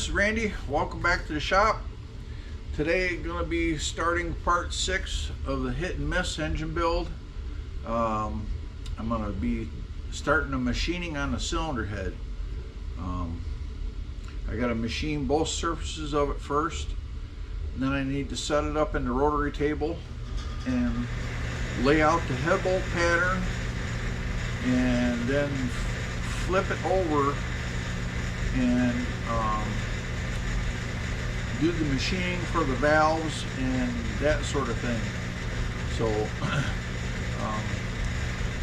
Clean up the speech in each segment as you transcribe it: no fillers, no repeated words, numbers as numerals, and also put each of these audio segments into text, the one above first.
This is Randy. Welcome back to the shop. Today going to be starting part 6 of the hit and miss engine build. I'm going to be starting the machining on the cylinder head. I got to machine both surfaces of it first, and then I need to set it up in the rotary table and lay out the head bolt pattern, and then flip it over and do the machining for the valves and that sort of thing. So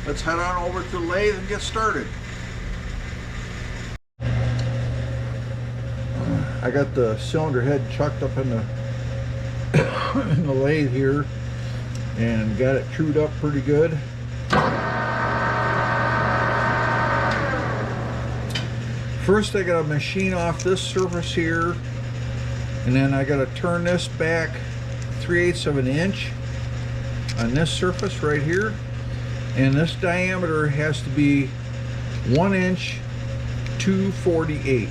let's head on over to the lathe and get started. I got the cylinder head chucked up in the in the lathe here and got it trued up pretty good. First I gotta machine off this surface here, and then I gotta turn this back 3/8 of an inch on this surface right here, and this diameter has to be 1 inch 2/48.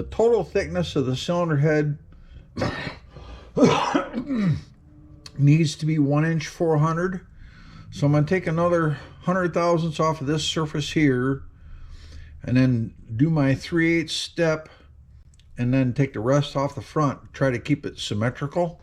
the total thickness of the cylinder head needs to be 1 inch 400. So I'm going to take another 100 thousandths off of this surface here, and then do my 3/8 step, and then take the rest off the front. Try to keep it symmetrical.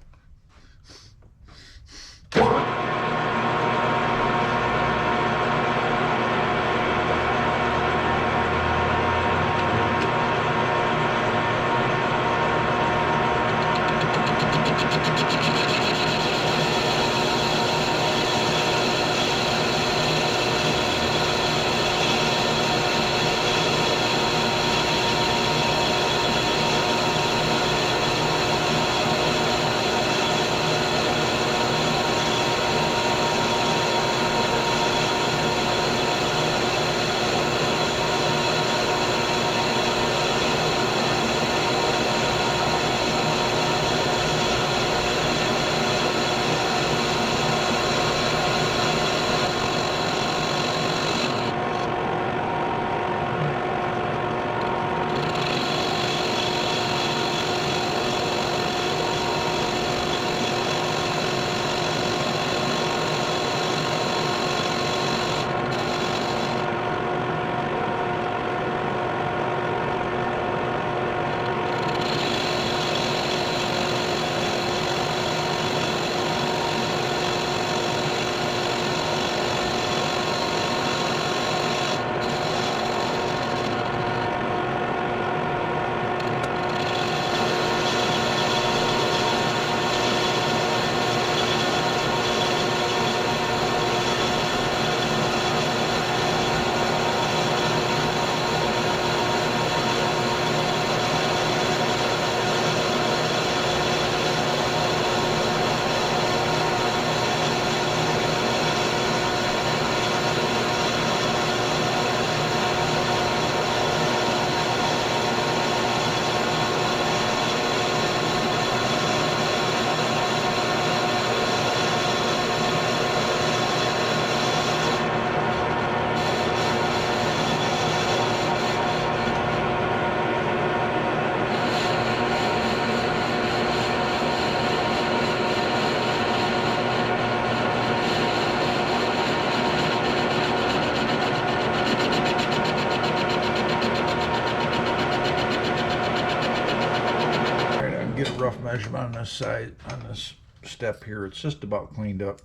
Get a rough measurement on this side, on this step here. It's just about cleaned up.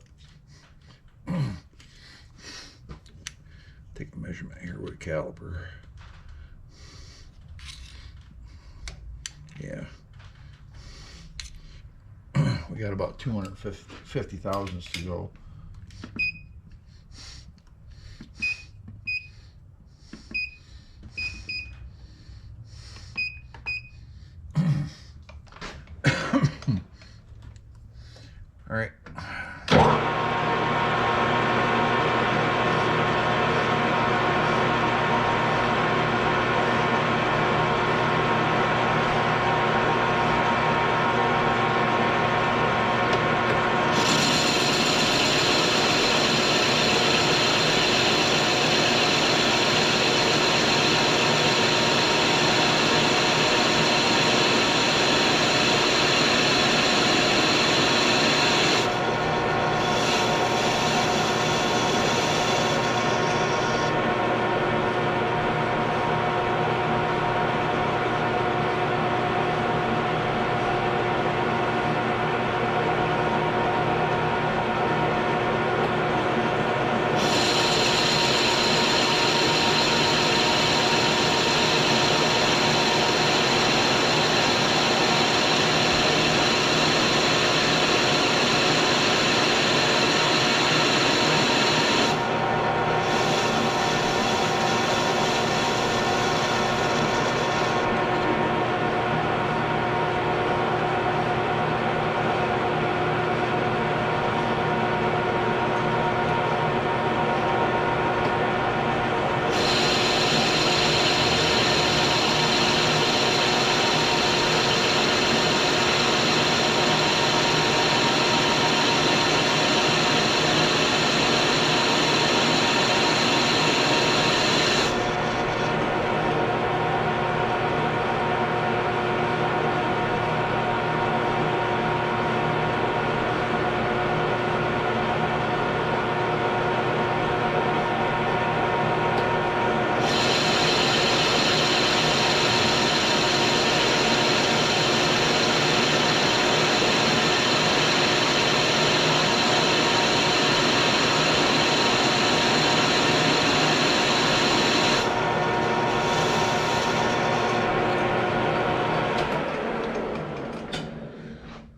Take a measurement here with a caliper. Yeah. We got about 250 thousandths to go. All right.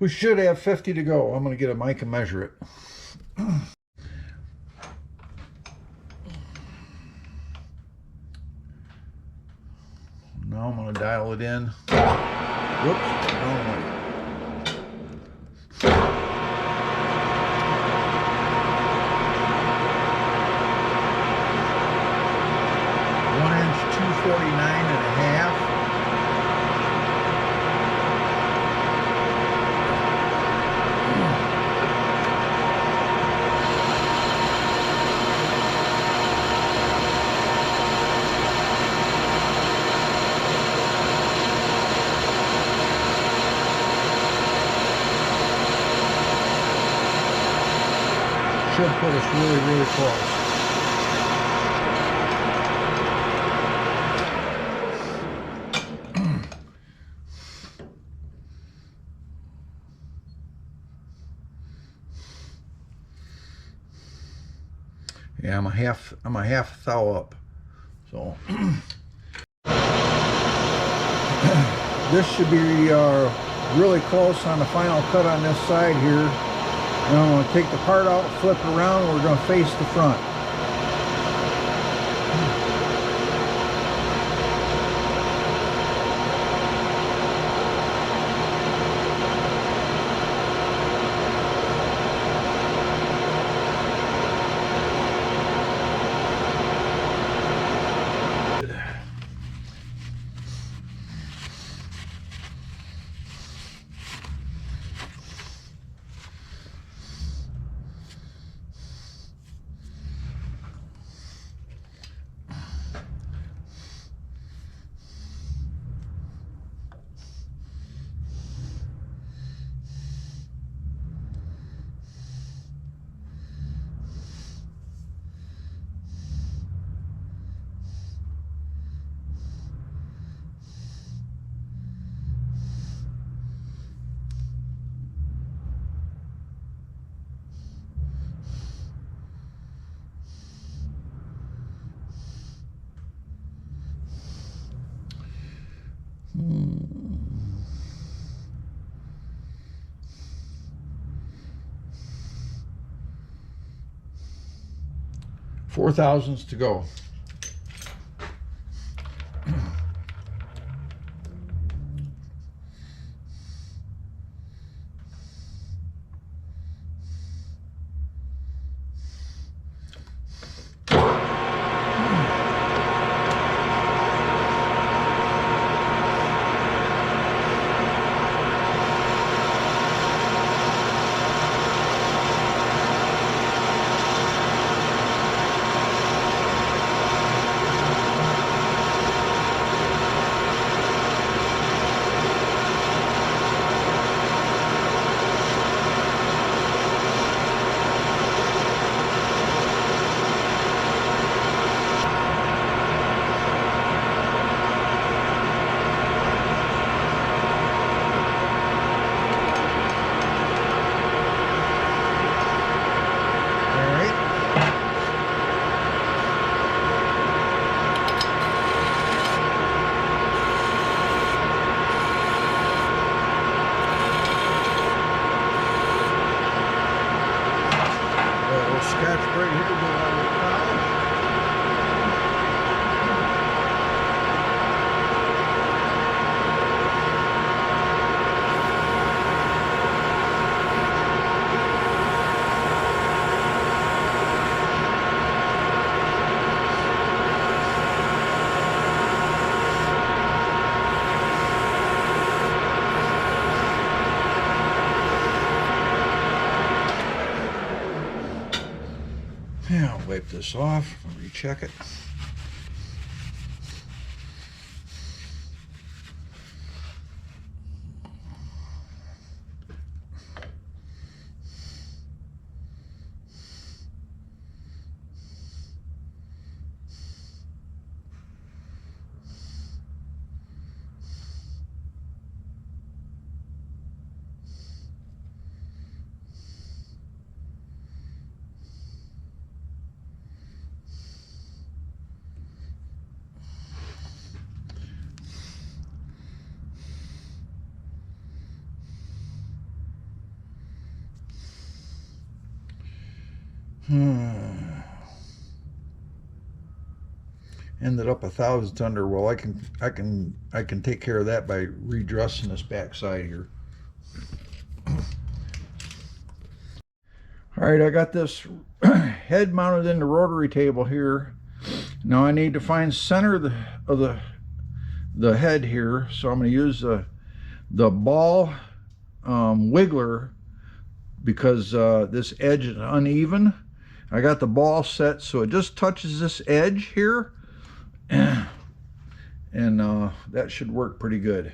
We should have 50 to go. I'm going to get a mic and measure it. Now I'm going to dial it in. Whoops, wrong way. Inch, 249 and a half. Should put us really, really close. Yeah, I'm a half thou up. So this should be really close on the final cut on this side here. And I'm going to take the part out, flip it around, we're going to face the front. Four thousandths to go. Yeah, I'll wipe this off, recheck it. Ended up 1,000th under. Well, I can take care of that by redressing this back side here. All right, I got this head mounted in the rotary table here. Now I need to find center of the head here, so I'm going to use the ball wiggler because this edge is uneven. I got the ball set so it just touches this edge here, and that should work pretty good.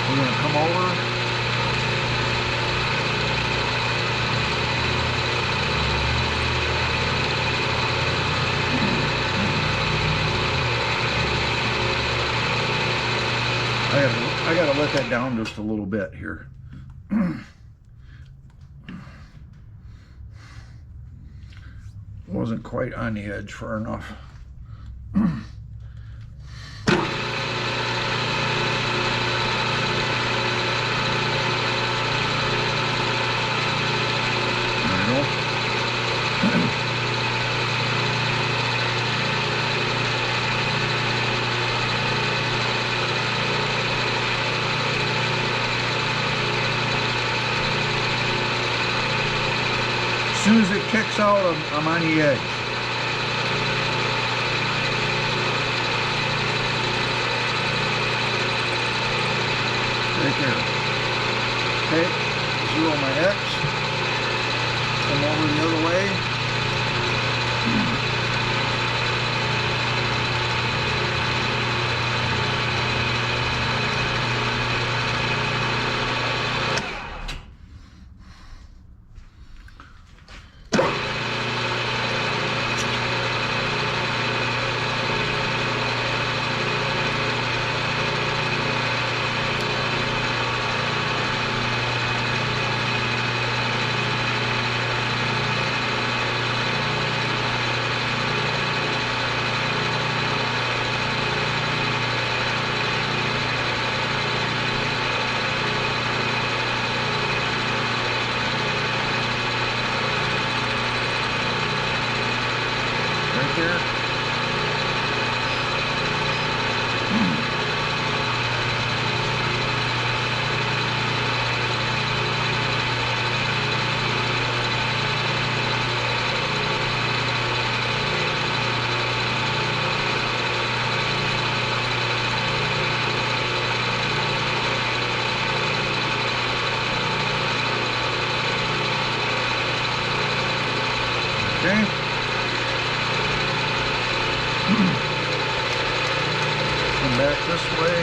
We're going to come over. I gotta let that down just a little bit here. Wasn't quite on the edge far enough. As soon as it kicks out, I'm on the edge. Right there. Okay, zero my X. Come over the other way. Here. Okay. Come back this way.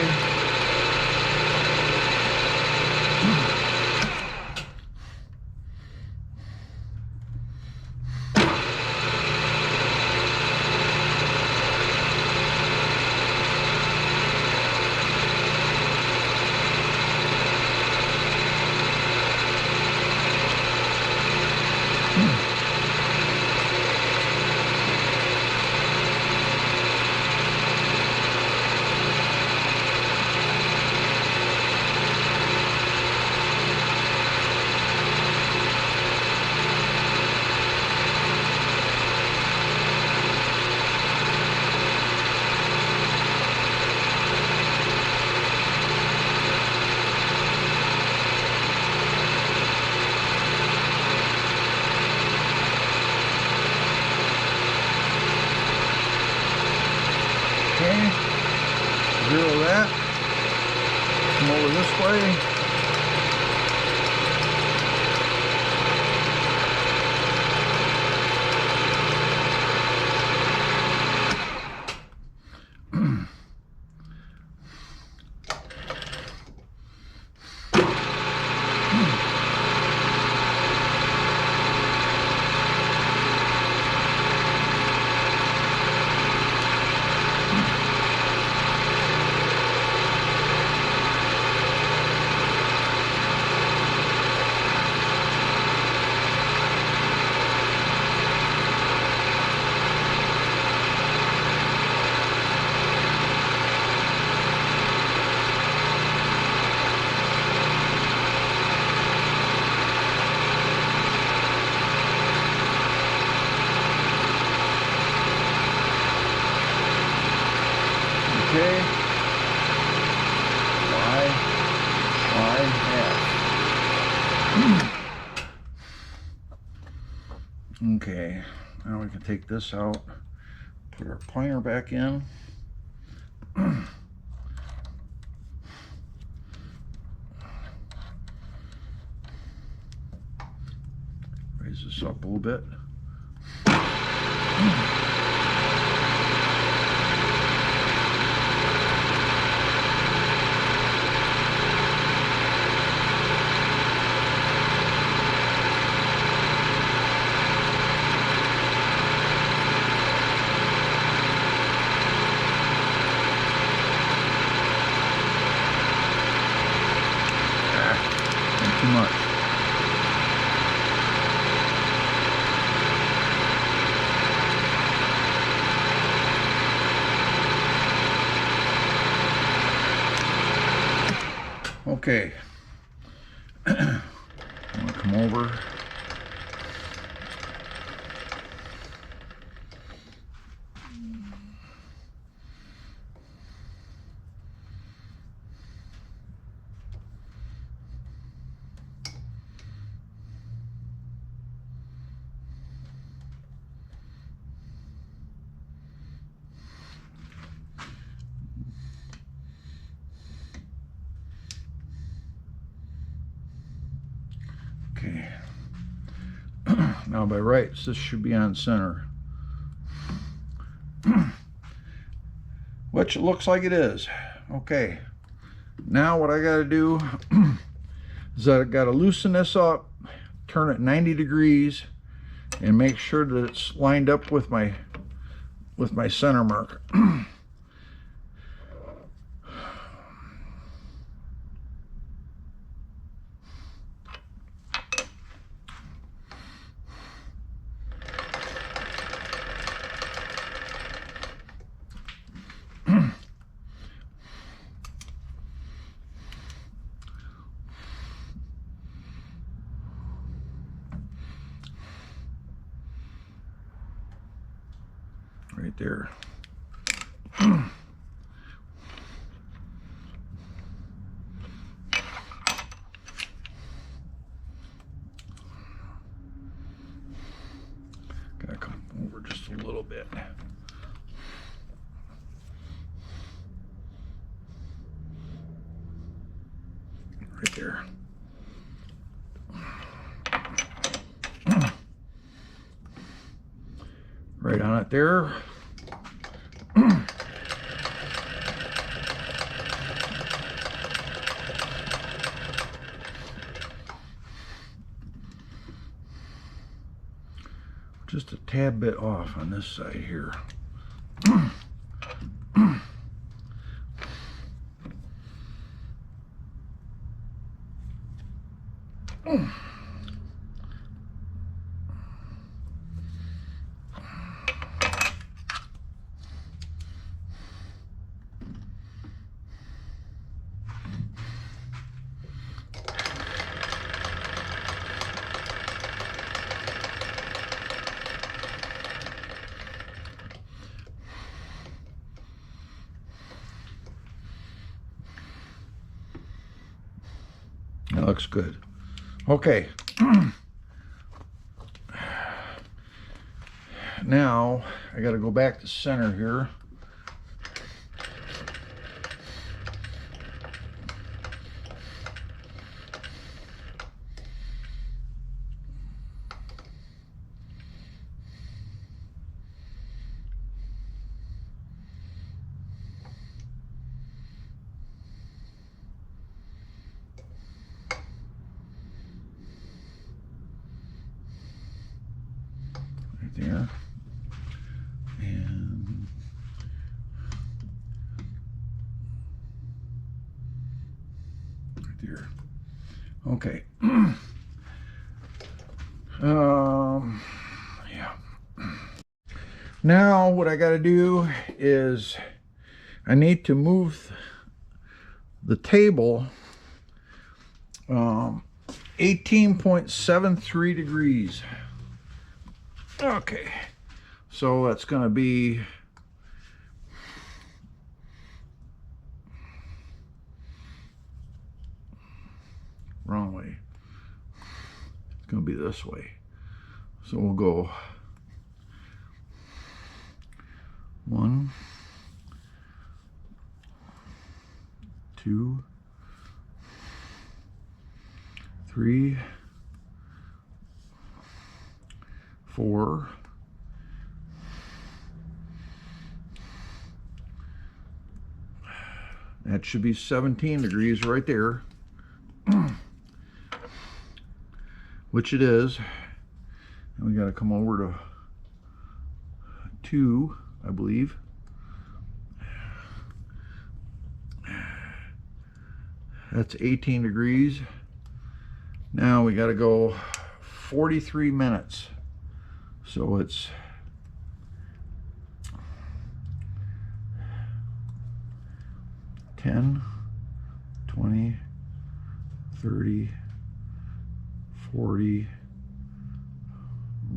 Okay, zero that, come over this way. Okay. Y half. Okay, now we can take this out, put our pointer back in. Raise this up a little bit. Too much. Okay. I'm gonna come over. Okay. Now by rights, this should be on center. Which it looks like it is. Okay. Now what I gotta do is I gotta loosen this up, turn it 90 degrees, and make sure that it's lined up with my center mark. Right there. Gotta come over just a little bit. Right there. Right on it there. Just a tad bit off on this side here. That looks good. Okay. Now I got to go back to center here. There and right there. Okay. Yeah. Now what I got to do is I need to move the table 18.73 degrees. Okay, so that's going to be wrong way. It's going to be this way. So we'll go 1, 2, 3, 4, 5. That should be 17 degrees right there, which it is. And we got to come over to 2, I believe. That's 18 degrees. Now we got to go 43 minutes. So it's 10, 20, 30, 40,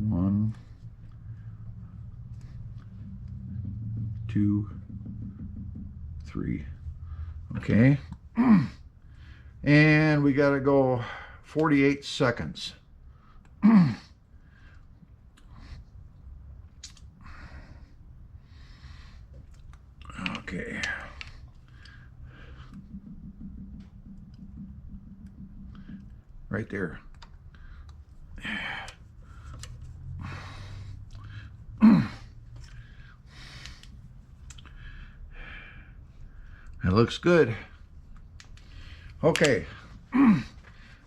1, 2, 3. Okay. And we got to go 48 seconds. Okay. Right there. That looks good. Okay.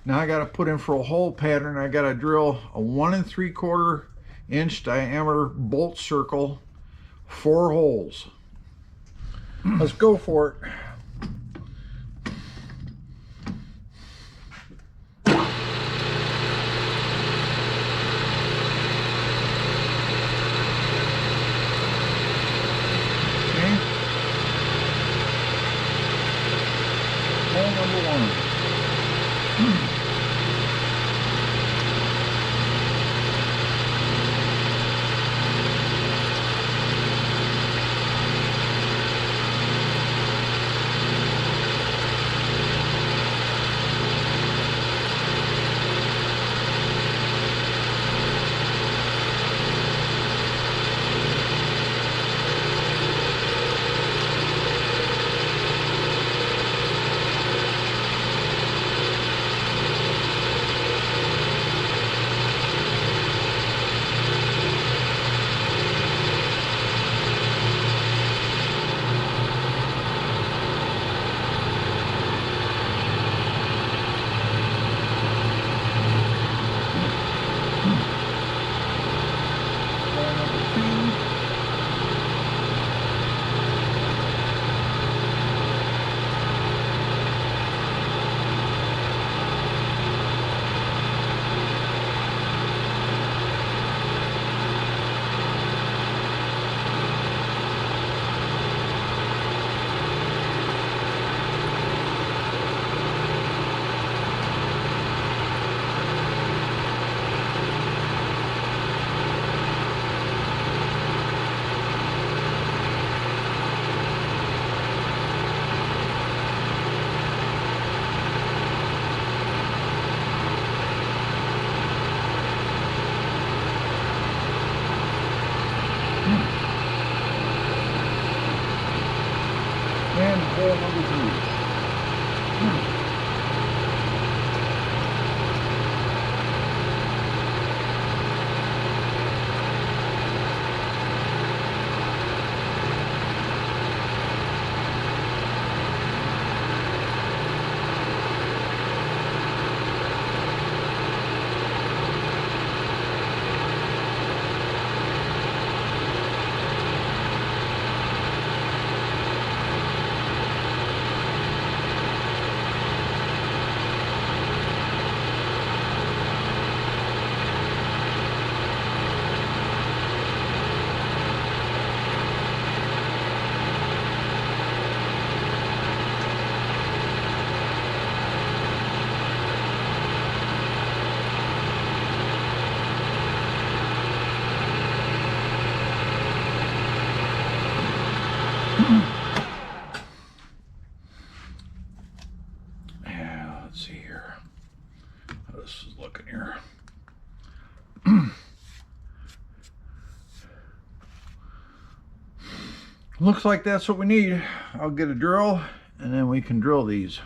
Now I got to put in for a hole pattern. I got to drill a 1 3/4 inch diameter bolt circle, 4 holes. Let's go for it. Okay. Hole number 1. And hole number 3. Yeah, let's see here. Looks like that's what we need. I'll get a drill and then we can drill these.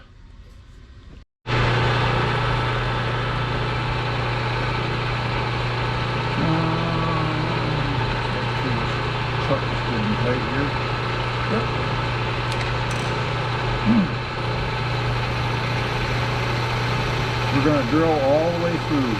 We're going to drill all the way through.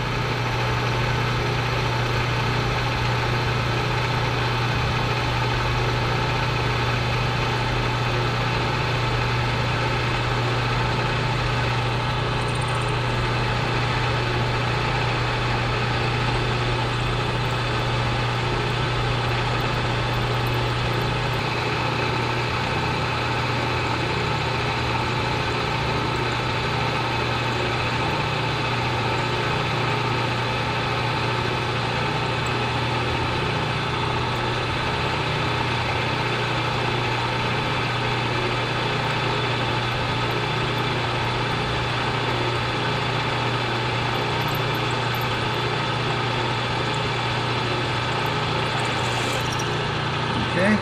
Okay.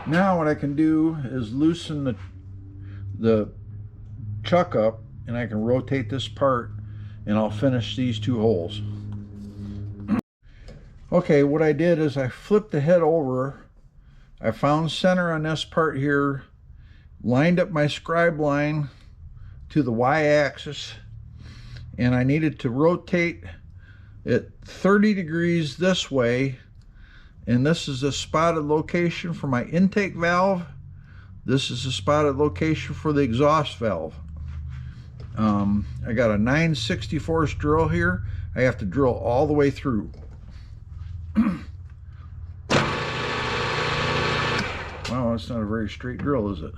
Now what I can do is loosen the chuck up, and I can rotate this part, and I'll finish these two holes. Okay, what I did is I flipped the head over. I found center on this part here, lined up my scribe line to the y-axis, and I needed to rotate it 30 degrees this way. And this is a spotted location for my intake valve. This is a spotted location for the exhaust valve. I got a 9/64 drill here. I have to drill all the way through. Wow, that's not a very straight drill, is it?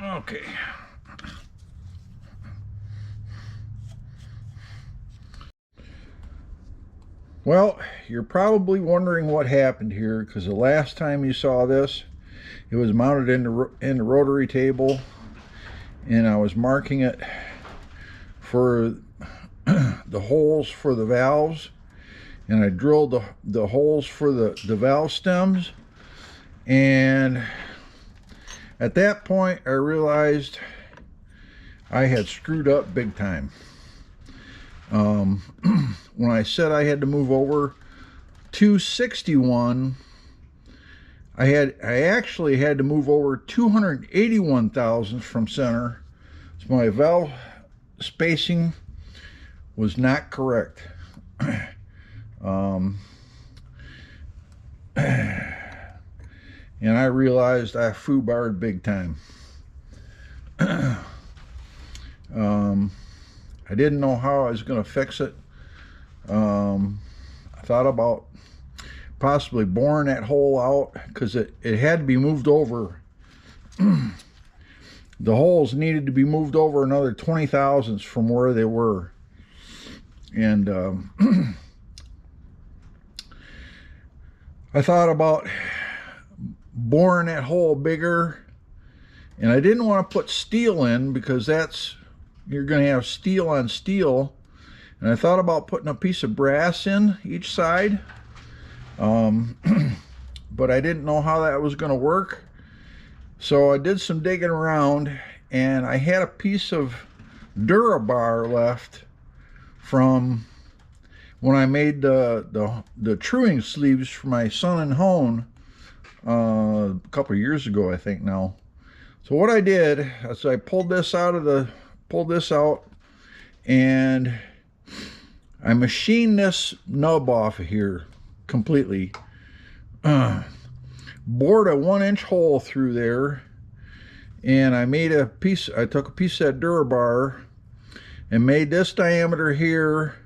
Okay. Well, you're probably wondering what happened here, because the last time you saw this, it was mounted in the rotary table, and I was marking it for the holes for the valves, and I drilled the holes for the valve stems, and at that point I realized I had screwed up big time. When I said I had to move over 261, I actually had to move over 281 thousandths from center, so my valve spacing was not correct. And I realized I foobarred big time. I didn't know how I was going to fix it. I thought about possibly boring that hole out, because it had to be moved over the holes needed to be moved over another 20 thousandths from where they were. And I thought about boring that hole bigger, and I didn't want to put steel in because you're going to have steel on steel. And I thought about putting a piece of brass in each side, but I didn't know how that was going to work. So I did some digging around, and I had a piece of Durabar left from when I made the truing sleeves for my son and hone a couple of years ago, I think now. So what I did is I pulled this out, and I machined this nub off of here completely. Bored a 1-inch hole through there, and I made a piece. I took a piece of that Durabar and made this diameter here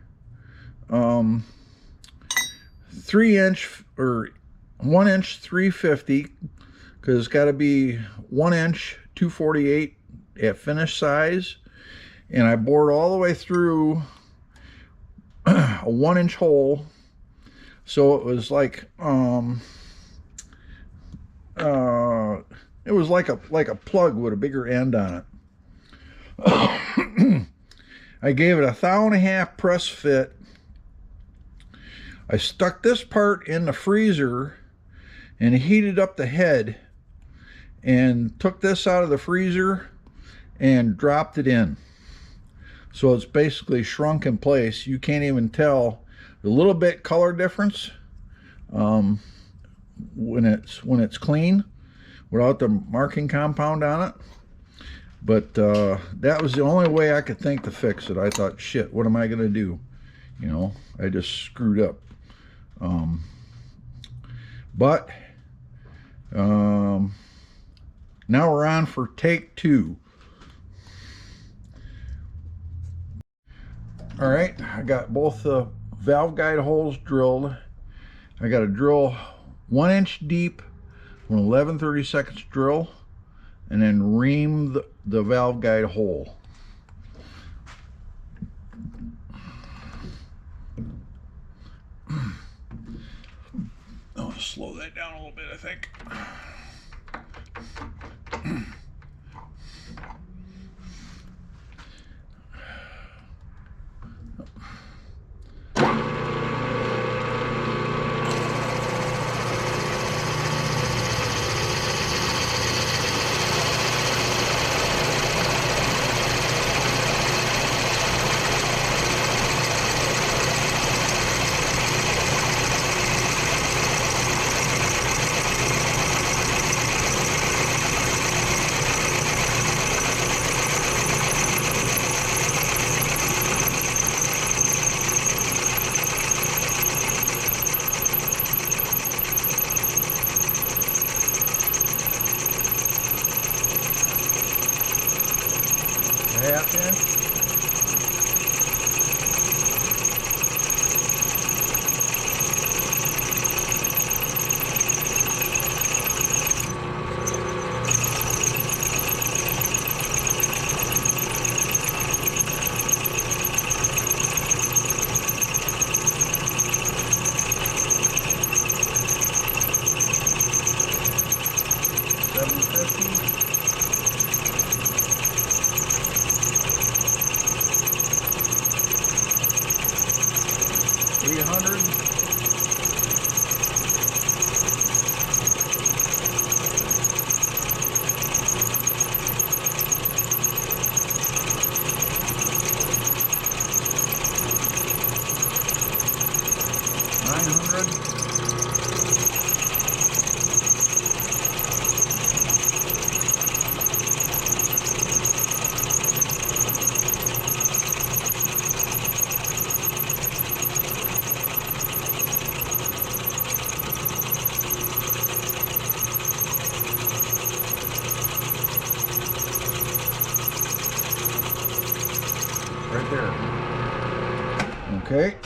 3-inch or 1-inch 350, because it's got to be 1-inch 248 at finished size. And I bored all the way through a 1-inch hole, so it was like it was like a plug with a bigger end on it. I gave it a 1.5 press fit. I stuck this part in the freezer and heated up the head, and took this out of the freezer and dropped it in. So it's basically shrunk in place. You can't even tell the little bit color difference when it's clean without the marking compound on it. But that was the only way I could think to fix it. I thought, shit, what am I gonna do? You know, I just screwed up. But now we're on for take 2. All right, I got both the valve guide holes drilled. I got to drill 1 inch deep with an 11/32 drill, and then ream the valve guide hole. I'll slow that down a little bit, I think. Half inch. Right there. Okay.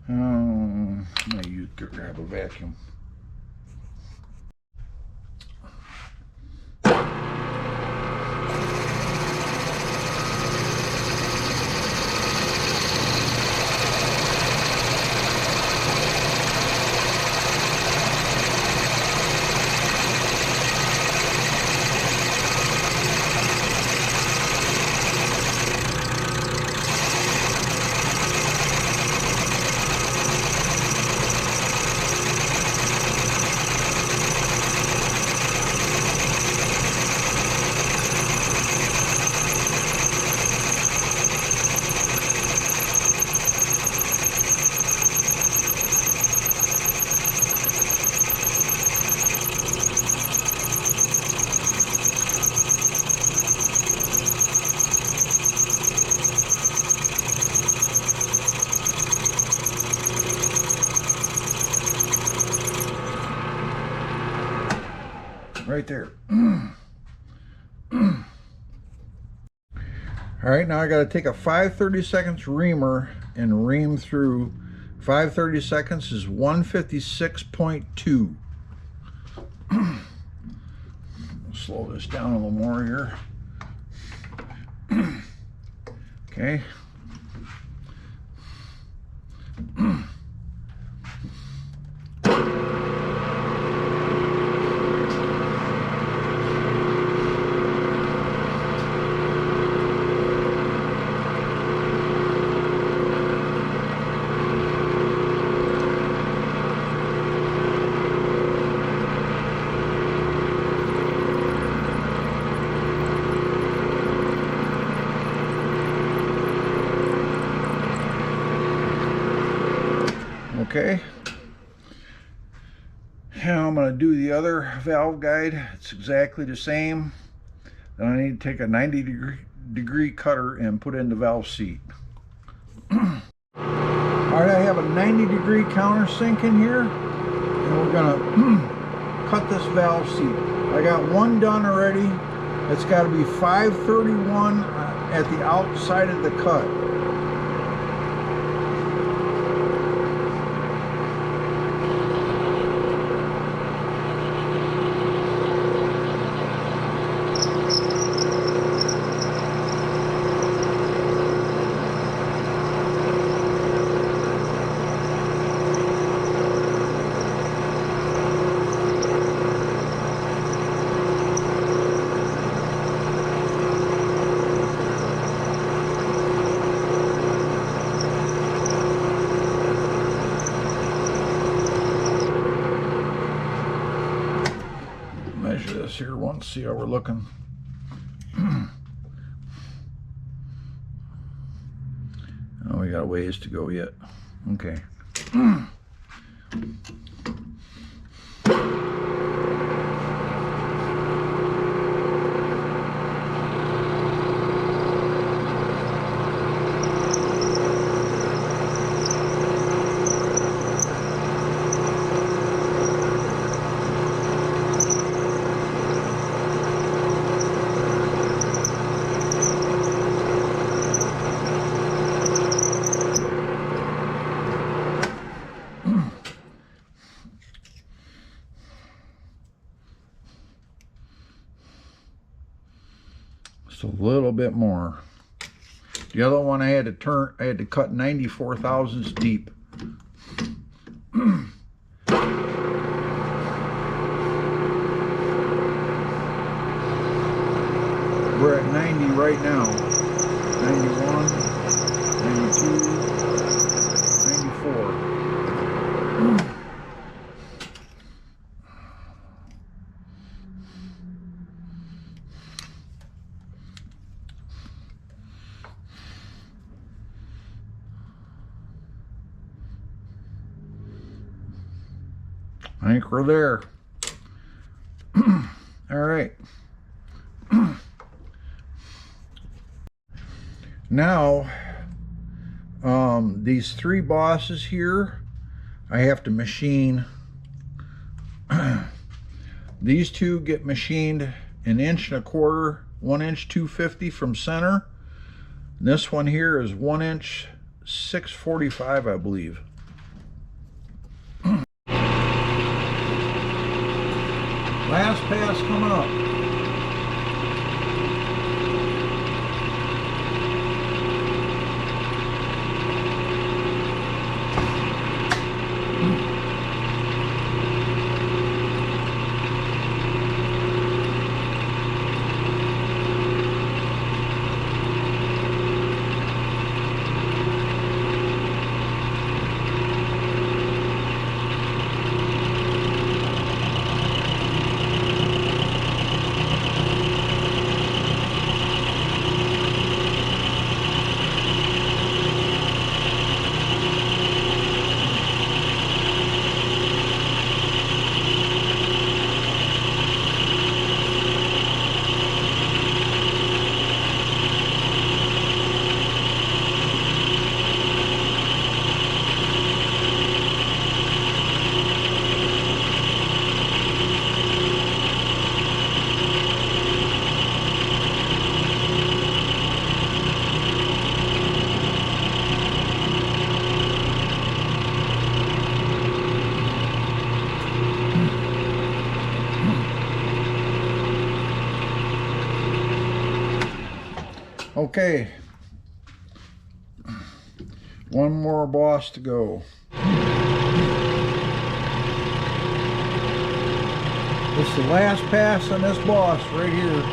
I'm gonna grab a vacuum. right there. All right, now I got to take a 5/32 reamer and ream through. 5/32 is 156.2. Slow this down a little more here. Okay. Okay, now I'm going to do the other valve guide. It's exactly the same. Then I need to take a 90-degree cutter and put it in the valve seat. Alright, I have a 90-degree countersink in here, and we're going to cut this valve seat. I got one done already. It's got to be 5/31 at the outside of the cut. Measure this here once, see how we're looking. Oh, we got a ways to go yet. Okay. Just a little bit more. The other one I had to cut 94 thousandths deep. We're at 90 right now. 91, 92, 94. I think we're there. All right. Now, these three bosses here, I have to machine. These two get machined 1 1/4 inch, 1 inch 250 from center. And this one here is 1 inch 645, I believe. Last pass coming up. Okay, one more boss to go. This is the last pass on this boss right here.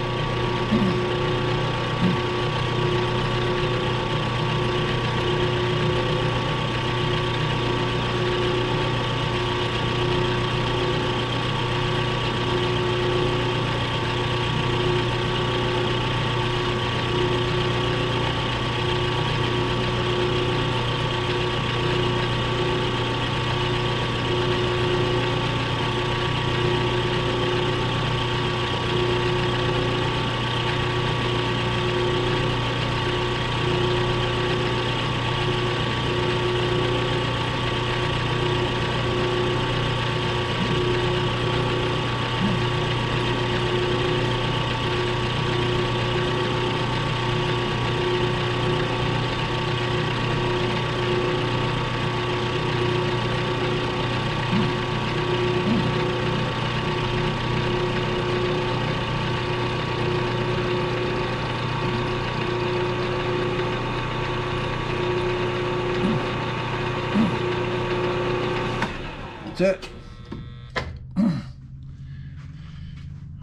That's it.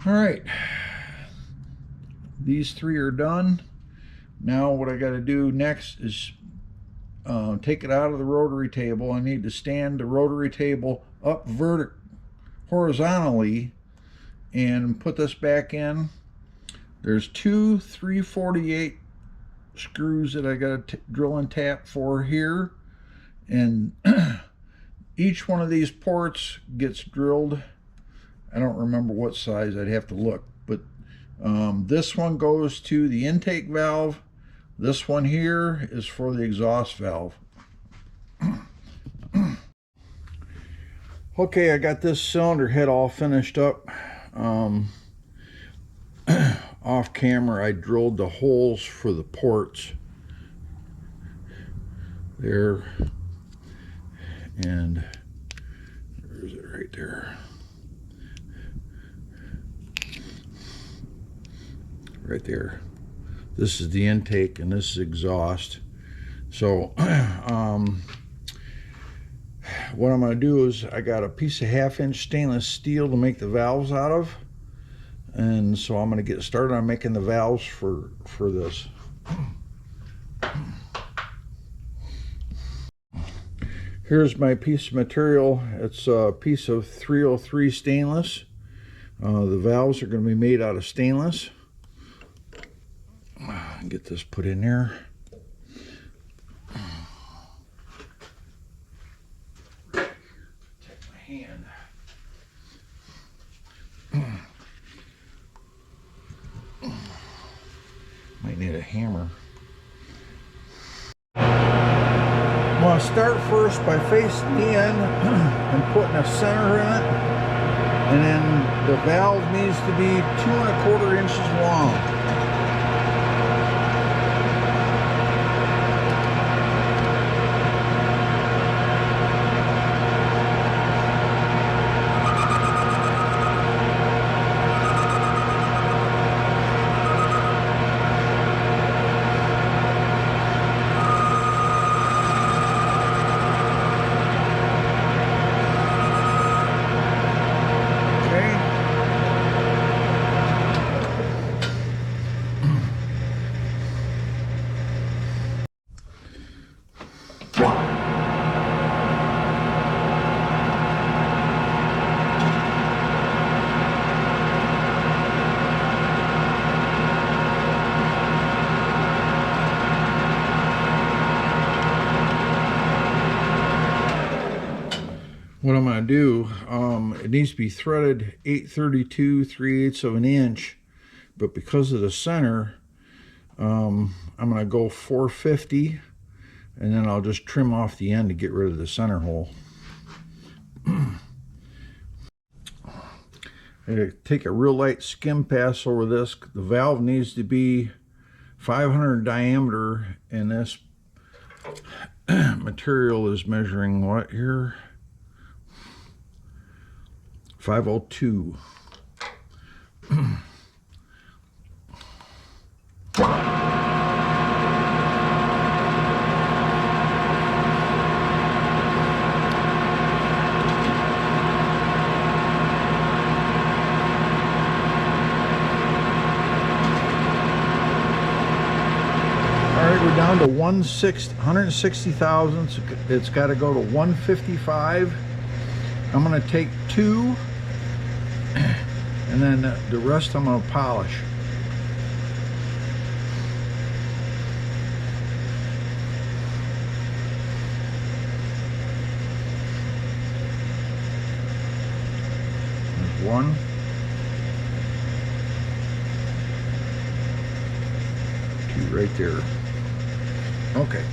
All right, these three are done. Now what I got to do next is take it out of the rotary table. I need to stand the rotary table up horizontally and put this back in. There's two 348 screws that I got to drill and tap for here, and each one of these ports gets drilled. I don't remember what size, I'd have to look, but this one goes to the intake valve. This one here is for the exhaust valve. Okay, I got this cylinder head all finished up. Off camera, I drilled the holes for the ports there, and there's it right there. Right there. This is the intake and this is exhaust. So what I'm going to do is I got a piece of 1/2-inch stainless steel to make the valves out of, and so I'm going to get started on making the valves for this. Here's my piece of material. It's a piece of 303 stainless. The valves are going to be made out of stainless. Get this put in there. Take my hand. Might need a hammer. I'm going to start first by facing the end and putting a center in it, and then the valve needs to be 2 1/4 inches long. What I'm going to do, it needs to be threaded 832 3/8 of an inch, but because of the center, I'm going to go 450, and then I'll just trim off the end to get rid of the center hole. I take a real light skim pass over this. The valve needs to be 500 diameter, and this material is measuring what here? 502. down to 160 thousandths. It's got to go to 155. I'm going to take 2, and then the rest I'm going to polish. There's 1. 2 right there. Okay.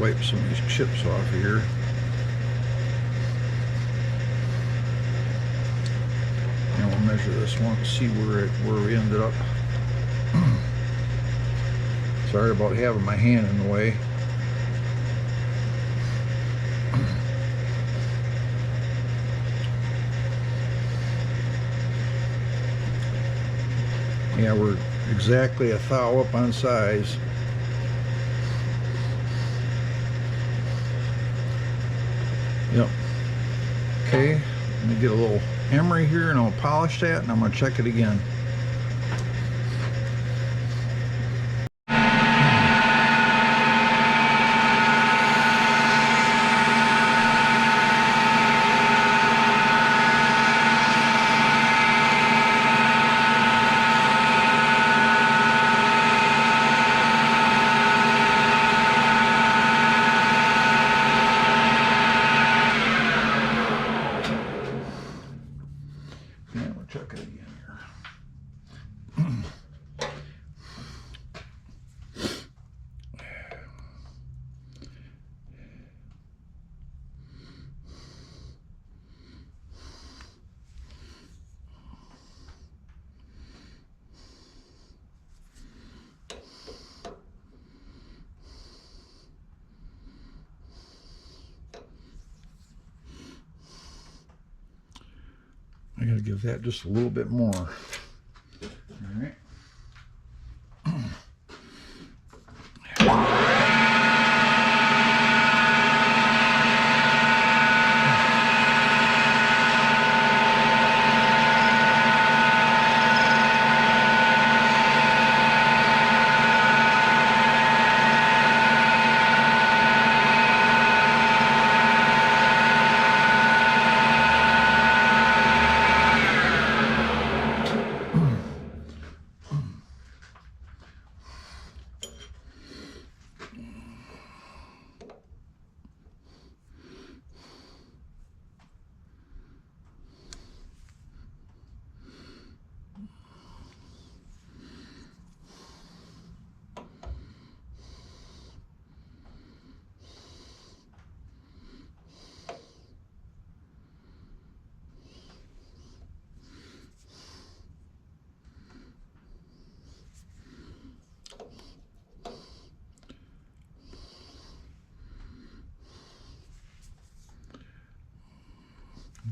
Wipe some of these chips off here. And we'll measure this one, see where we ended up. Sorry about having my hand in the way. Yeah, we're exactly a thou up on size. Yep. Okay, let me get a little emery here and I'll polish that, and I'm going to check it again. Check it again here. I gotta give that just a little bit more. All right.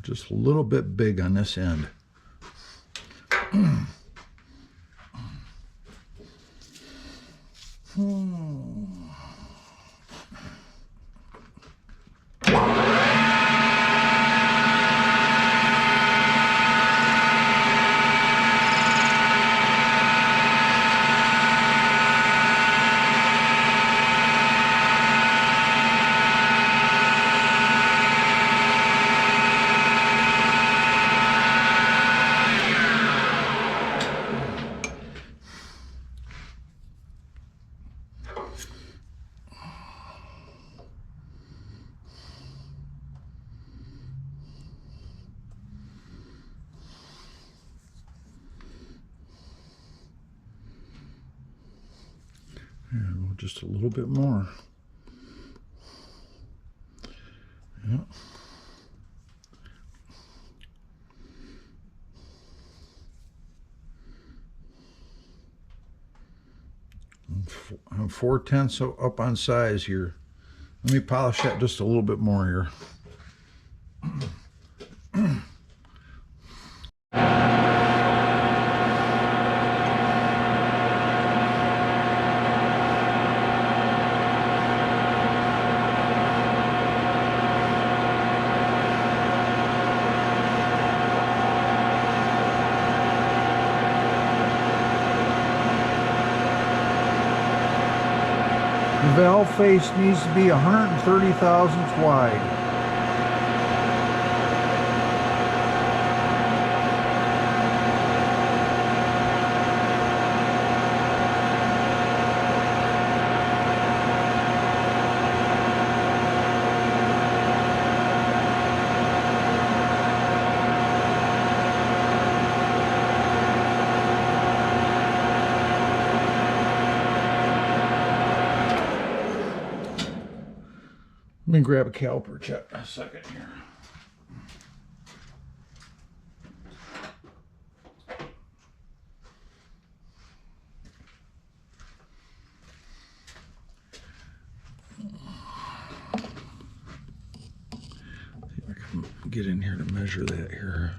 Just a little bit big on this end. just a little bit more. Yep. I'm 4/10 up on size here. Let me polish that just a little bit more here. The valve face needs to be 130 thousandths wide. Let me grab a caliper check a second here. See if I can get in here to measure that here.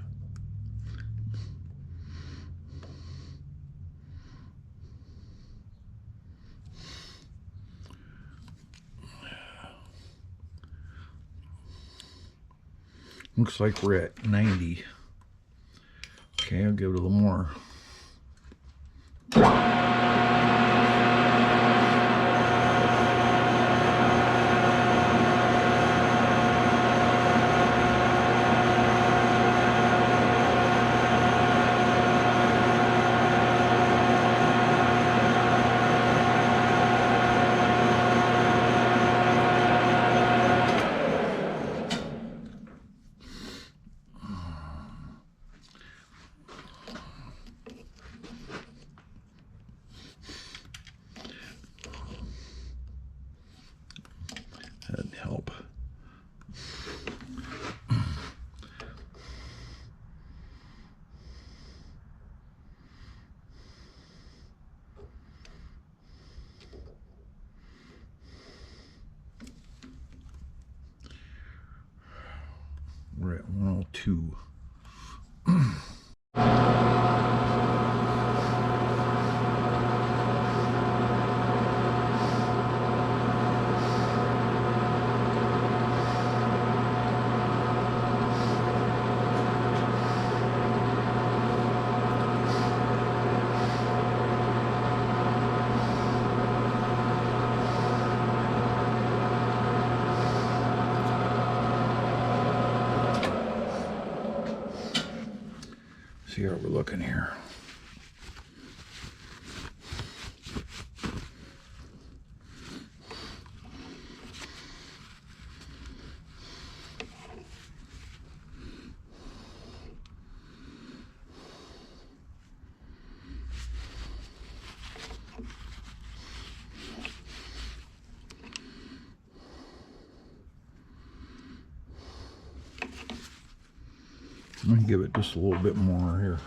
Looks like we're at 90. Okay, I'll give it a little more. That'd help. We're at 102. See how we're looking here. I'm going to give it just a little bit more here.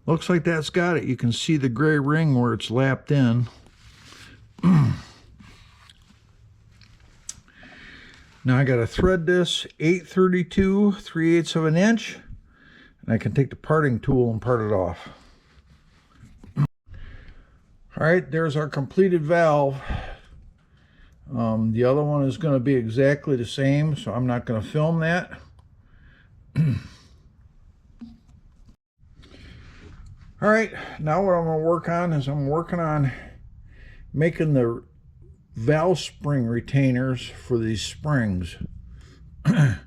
Looks like that's got it. You can see the gray ring where it's lapped in. Now I got to thread this 832 3/8 of an inch, and I can take the parting tool and part it off. All right, there's our completed valve. The other one is going to be exactly the same, so I'm not going to film that. All right, now what I'm going to work on is I'm working on making the valve spring retainers for these springs. I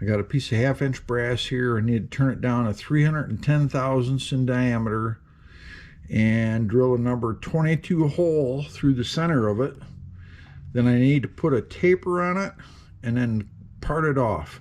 got a piece of 1/2 inch brass here. I need to turn it down to 310 thousandths in diameter and drill a number 22 hole through the center of it. Then I need to put a taper on it and then part it off.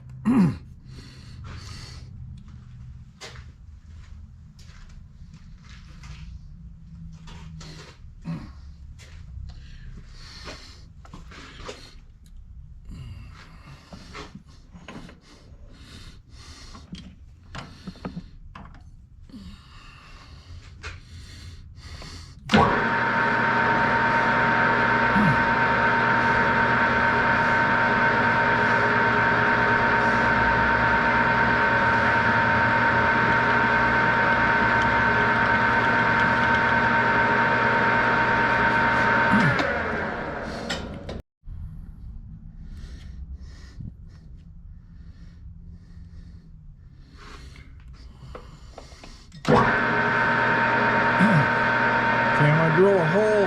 Okay, I'm going to drill a hole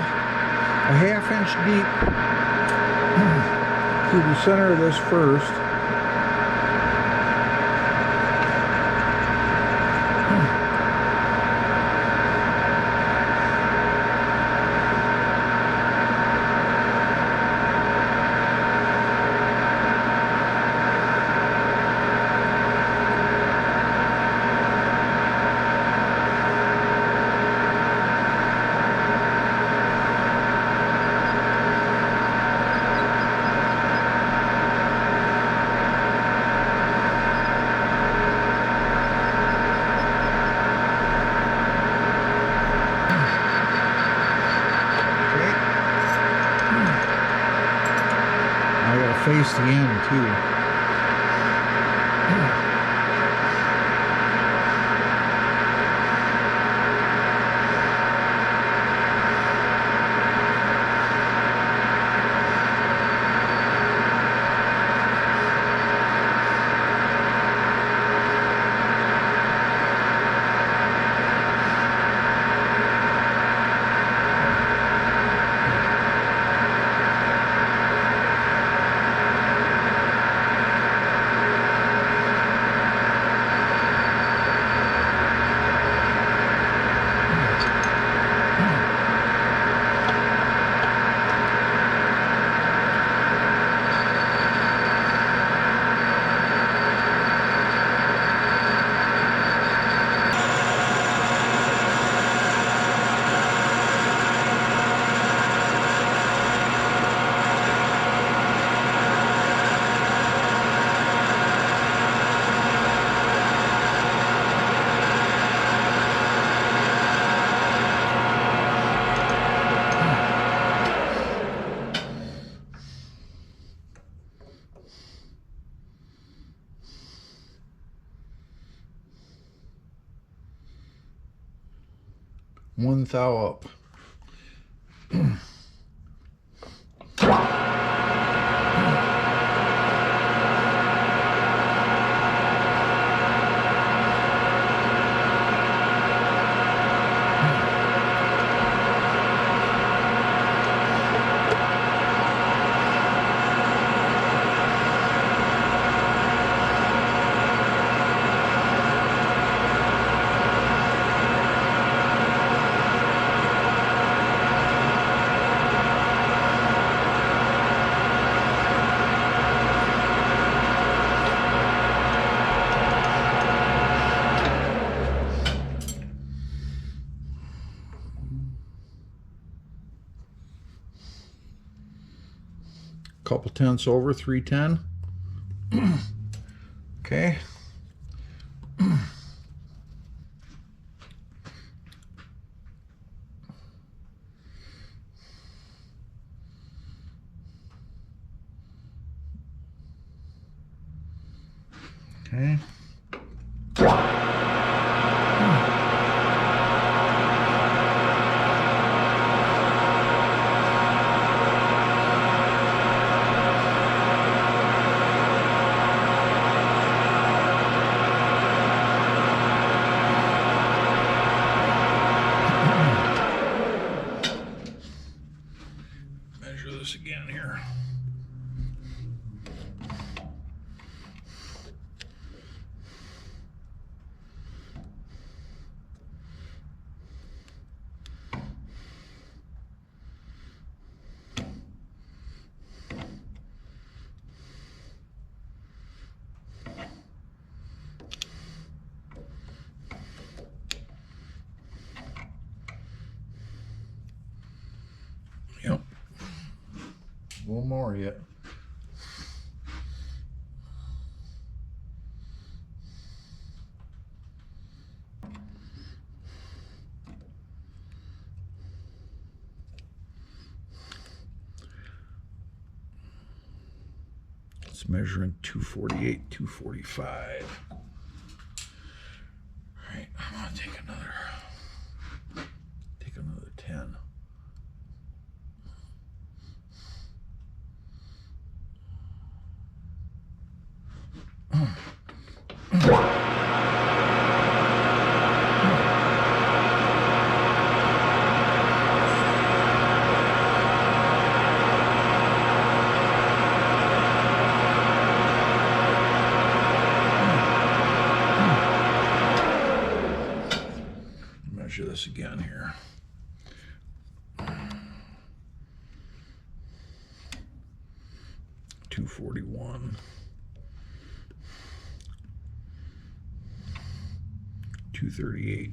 a 1/2 inch deep through the center of this first. Face the end too. One thou up. Couple tenths over 310. Okay. Okay. Measure this again here. Yep. A little more yet. It's measuring 248, 245. All right, I'm gonna take another 10. Measure this again here. 241. 238.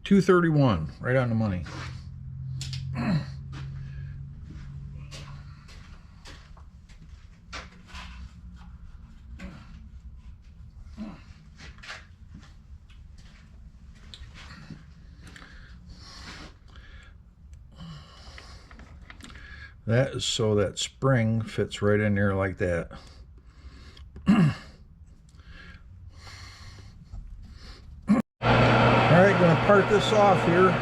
$231, right on the money. That is so that spring fits right in there like that. All right, going to part this off here.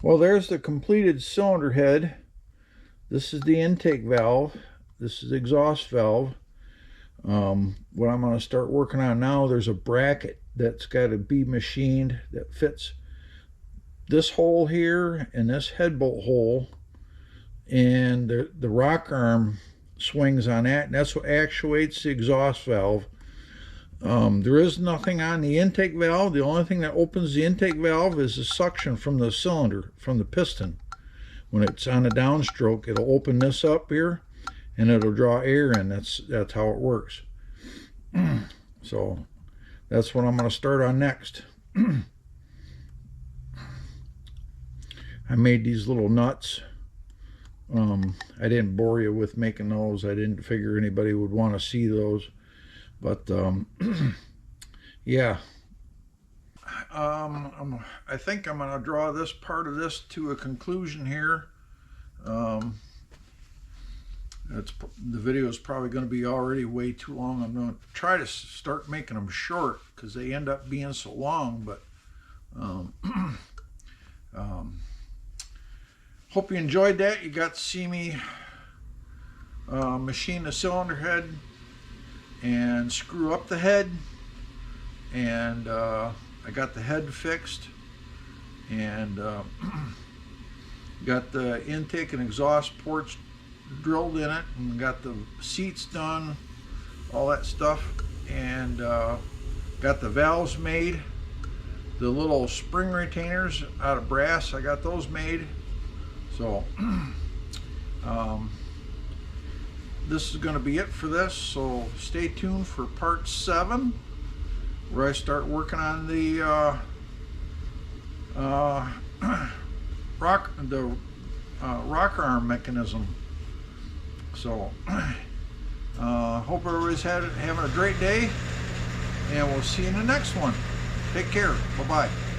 Well, there's the completed cylinder head. This is the intake valve. This is the exhaust valve. What I'm going to start working on now, there's a bracket that's got to be machined that fits this hole here and this head bolt hole, and the rock arm swings on that, and that's what actuates the exhaust valve. There is nothing on the intake valve. The only thing that opens the intake valve is the suction from the cylinder, from the piston. When it's on a downstroke, it'll open this up here and it'll draw air in. That's how it works. So that's what I'm going to start on next. I made these little nuts. I didn't bore you with making those. I didn't figure anybody would want to see those. But yeah, I think I'm going to draw this part of this to a conclusion here. The video is probably going to be already way too long. I'm going to try to start making them short because they end up being so long. But Um, hope you enjoyed that. You got to see me machine the cylinder head and screw up the head, and I got the head fixed, and got the intake and exhaust ports drilled in it, and got the seats done, all that stuff, and got the valves made. The little spring retainers out of brass, I got those made. So this is going to be it for this, so stay tuned for part 7, where I start working on the rocker arm mechanism. So hope everybody's having a great day, and we'll see you in the next one. Take care. Bye-bye.